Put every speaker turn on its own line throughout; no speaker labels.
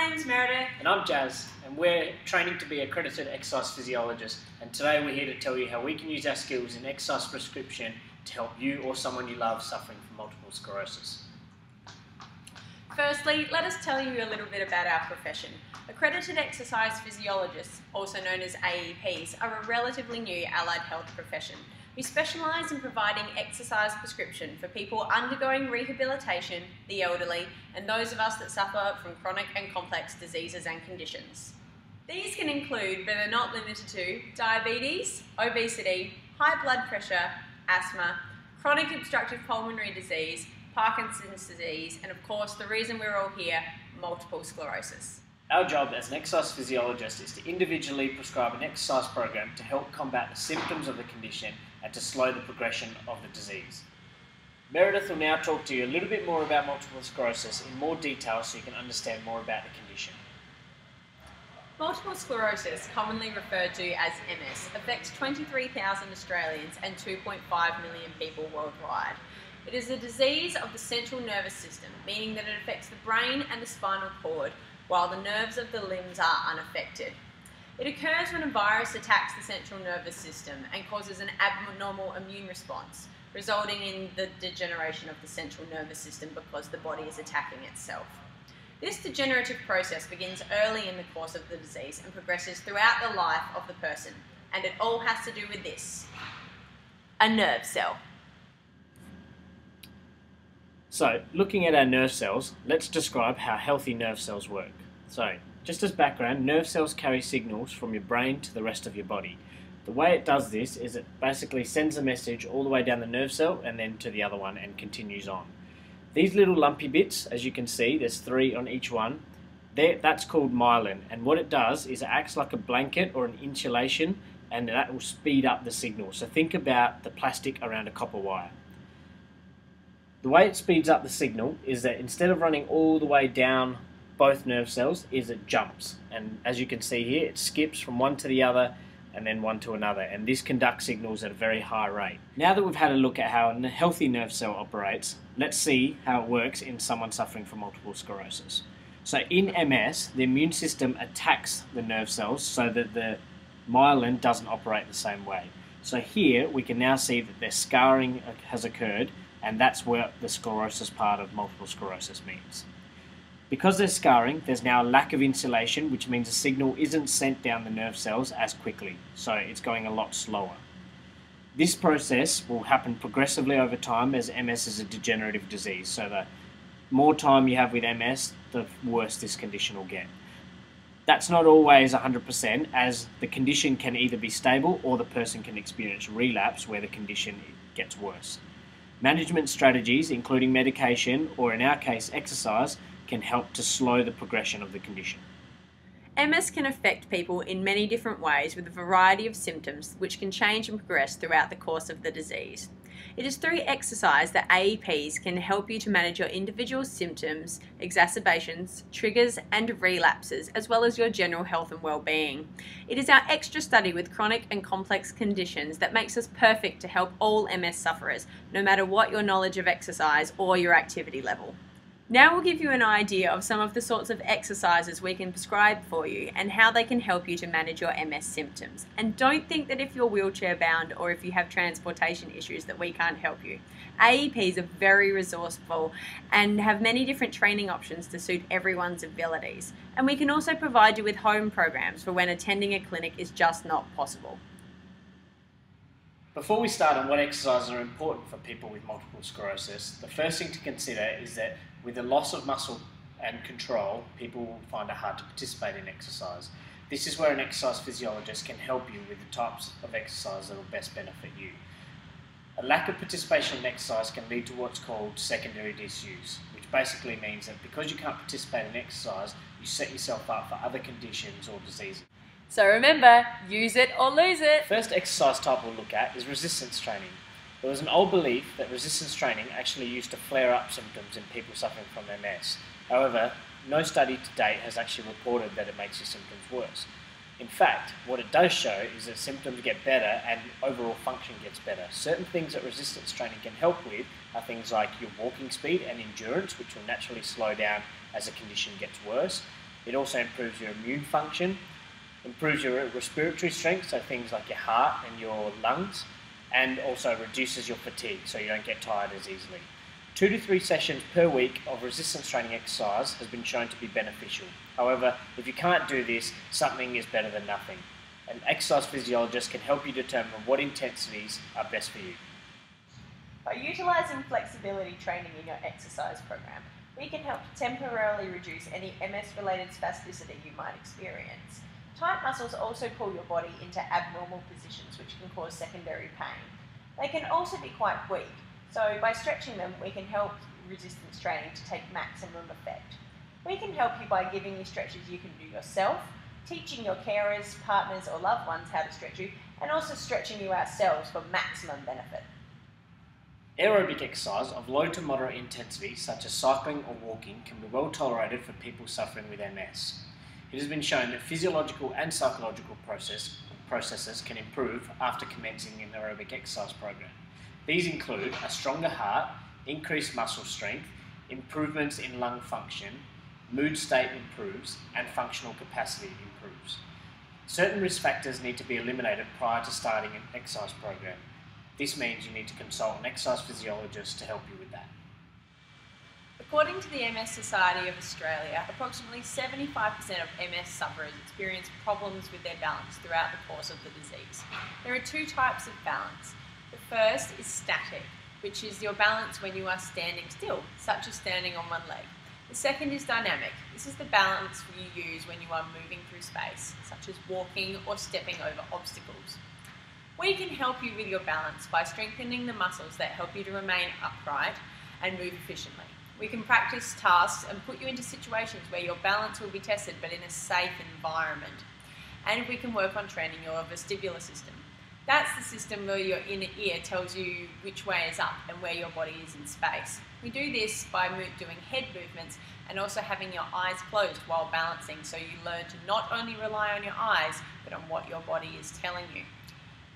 name's Meredith.
And I'm Jazz, and we're training to be accredited exercise physiologists, and today we're here to tell you how we can use our skills in exercise prescription to help you or someone you love suffering from multiple sclerosis.
Firstly, let us tell you a little bit about our profession. Accredited exercise physiologists, also known as AEPs, are a relatively new allied health profession. We specialise in providing exercise prescription for people undergoing rehabilitation, the elderly, and those of us that suffer from chronic and complex diseases and conditions. These can include, but are not limited to, diabetes, obesity, high blood pressure, asthma, chronic obstructive pulmonary disease, Parkinson's disease, and of course the reason we're all here, multiple sclerosis.
Our job as an exercise physiologist is to individually prescribe an exercise program to help combat the symptoms of the condition and to slow the progression of the disease. Meredith will now talk to you a little bit more about multiple sclerosis in more detail so you can understand more about the condition.
Multiple sclerosis, commonly referred to as MS, affects 23,000 Australians and 2.5 million people worldwide. It is a disease of the central nervous system, meaning that it affects the brain and the spinal cord, while the nerves of the limbs are unaffected. It occurs when a virus attacks the central nervous system and causes an abnormal immune response, resulting in the degeneration of the central nervous system because the body is attacking itself. This degenerative process begins early in the course of the disease and progresses throughout the life of the person, and it all has to do with this: a nerve cell.
So, looking at our nerve cells, let's describe how healthy nerve cells work. So, just as background, nerve cells carry signals from your brain to the rest of your body. The way it does this is it basically sends a message all the way down the nerve cell and then to the other one and continues on. These little lumpy bits, as you can see, there's 3 on each one, that's called myelin, and what it does is it acts like a blanket or an insulation, and that will speed up the signal. So think about the plastic around a copper wire. The way it speeds up the signal is that instead of running all the way down both nerve cells, is it jumps. And as you can see here, it skips from one to the other and then one to another. And this conducts signals at a very high rate. Now that we've had a look at how a healthy nerve cell operates, let's see how it works in someone suffering from multiple sclerosis. So in MS, the immune system attacks the nerve cells so that the myelin doesn't operate the same way. So here we can now see that their scarring has occurred, and that's where the sclerosis part of multiple sclerosis means. Because there's scarring, there's now a lack of insulation, which means the signal isn't sent down the nerve cells as quickly, so it's going a lot slower. This process will happen progressively over time, as MS is a degenerative disease, so the more time you have with MS, the worse this condition will get. That's not always 100%, as the condition can either be stable or the person can experience relapse where the condition gets worse. Management strategies, including medication, or in our case exercise, can help to slow the progression of the condition.
MS can affect people in many different ways with a variety of symptoms which can change and progress throughout the course of the disease. It is through exercise that AEPs can help you to manage your individual symptoms, exacerbations, triggers and relapses, as well as your general health and well-being. It is our extra study with chronic and complex conditions that makes us perfect to help all MS sufferers, no matter what your knowledge of exercise or your activity level. Now we'll give you an idea of some of the sorts of exercises we can prescribe for you and how they can help you to manage your MS symptoms. And don't think that if you're wheelchair bound or if you have transportation issues that we can't help you. AEPs are very resourceful and have many different training options to suit everyone's abilities. And we can also provide you with home programs for when attending a clinic is just not possible.
Before we start on what exercises are important for people with multiple sclerosis, the first thing to consider is that with the loss of muscle and control, people will find it hard to participate in exercise. This is where an exercise physiologist can help you with the types of exercise that will best benefit you. A lack of participation in exercise can lead to what's called secondary disuse, which basically means that because you can't participate in exercise, you set yourself up for other conditions or diseases.
So remember, use it or lose it.
First exercise type we'll look at is resistance training. There was an old belief that resistance training actually used to flare up symptoms in people suffering from MS. However, no study to date has actually reported that it makes your symptoms worse. In fact, what it does show is that symptoms get better and overall function gets better. Certain things that resistance training can help with are things like your walking speed and endurance, which will naturally slow down as the condition gets worse. It also improves your immune function, improves your respiratory strength, so things like your heart and your lungs, and also reduces your fatigue, so you don't get tired as easily. 2 to 3 sessions per week of resistance training exercise has been shown to be beneficial. However, if you can't do this, something is better than nothing. An exercise physiologist can help you determine what intensities are best for you.
By utilising flexibility training in your exercise program, we can help temporarily reduce any MS-related spasticity you might experience. Tight muscles also pull your body into abnormal positions which can cause secondary pain. They can also be quite weak, so by stretching them we can help resistance training to take maximum effect. We can help you by giving you stretches you can do yourself, teaching your carers, partners or loved ones how to stretch you, and also stretching you ourselves for maximum benefit.
Aerobic exercise of low to moderate intensity, such as cycling or walking, can be well tolerated for people suffering with MS. It has been shown that physiological and psychological processes can improve after commencing an aerobic exercise program. These include a stronger heart, increased muscle strength, improvements in lung function, mood state improves, and functional capacity improves. Certain risk factors need to be eliminated prior to starting an exercise program. This means you need to consult an exercise physiologist to help you with that.
According to the MS Society of Australia, approximately 75% of MS sufferers experience problems with their balance throughout the course of the disease. There are 2 types of balance. The first is static, which is your balance when you are standing still, such as standing on one leg. The second is dynamic. This is the balance you use when you are moving through space, such as walking or stepping over obstacles. We can help you with your balance by strengthening the muscles that help you to remain upright and move efficiently. We can practice tasks and put you into situations where your balance will be tested but in a safe environment. And we can work on training your vestibular system. That's the system where your inner ear tells you which way is up and where your body is in space. We do this by doing head movements and also having your eyes closed while balancing, so you learn to not only rely on your eyes but on what your body is telling you.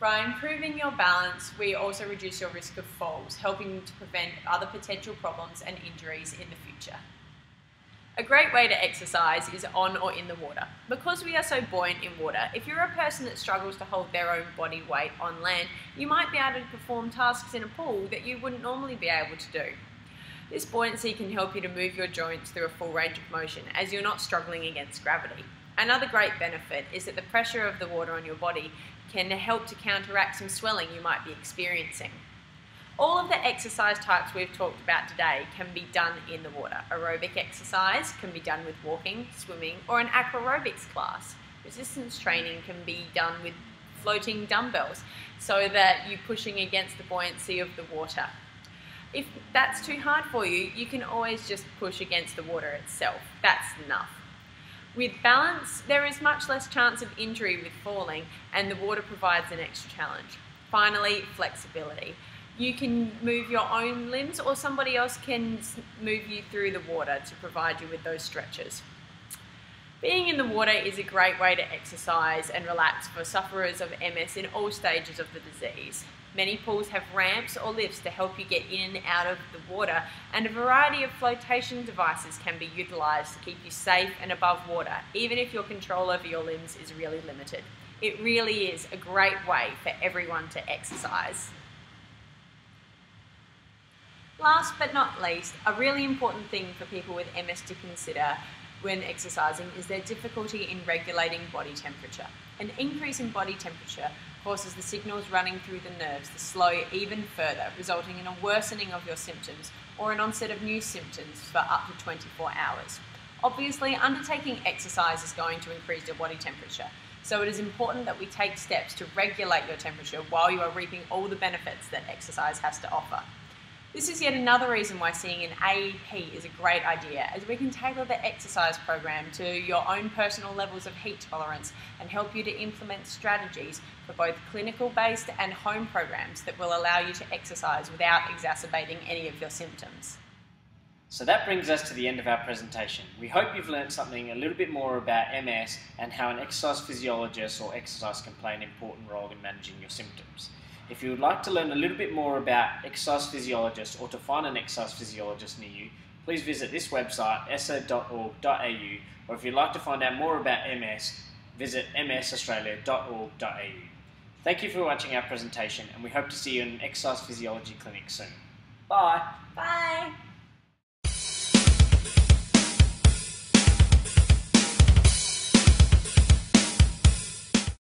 By improving your balance, we also reduce your risk of falls, helping to prevent other potential problems and injuries in the future. A great way to exercise is on or in the water. Because we are so buoyant in water, if you're a person that struggles to hold their own body weight on land, you might be able to perform tasks in a pool that you wouldn't normally be able to do. This buoyancy can help you to move your joints through a full range of motion as you're not struggling against gravity. Another great benefit is that the pressure of the water on your body can help to counteract some swelling you might be experiencing. All of the exercise types we've talked about today can be done in the water. Aerobic exercise can be done with walking, swimming, or an aquarobics class. Resistance training can be done with floating dumbbells so that you're pushing against the buoyancy of the water. If that's too hard for you, you can always just push against the water itself. That's enough. With balance, there is much less chance of injury with falling, and the water provides an extra challenge. Finally, flexibility. You can move your own limbs, or somebody else can move you through the water to provide you with those stretches. Being in the water is a great way to exercise and relax for sufferers of MS in all stages of the disease. Many pools have ramps or lifts to help you get in and out of the water, and a variety of flotation devices can be utilised to keep you safe and above water, even if your control over your limbs is really limited. It really is a great way for everyone to exercise. Last but not least, a really important thing for people with MS to consider when exercising is their difficulty in regulating body temperature. An increase in body temperature causes the signals running through the nerves to slow even further, resulting in a worsening of your symptoms or an onset of new symptoms for up to 24 hours. Obviously, undertaking exercise is going to increase your body temperature, so it is important that we take steps to regulate your temperature while you are reaping all the benefits that exercise has to offer. This is yet another reason why seeing an AEP is a great idea, as we can tailor the exercise program to your own personal levels of heat tolerance and help you to implement strategies for both clinical-based and home programs that will allow you to exercise without exacerbating any of your symptoms.
So that brings us to the end of our presentation. We hope you've learned something a little bit more about MS and how an exercise physiologist or exercise can play an important role in managing your symptoms. If you would like to learn a little bit more about exercise physiologists or to find an exercise physiologist near you, please visit this website, essa.org.au, or if you'd like to find out more about MS, visit msaustralia.org.au. Thank you for watching our presentation, and we hope to see you in an exercise physiology clinic soon. Bye!
Bye!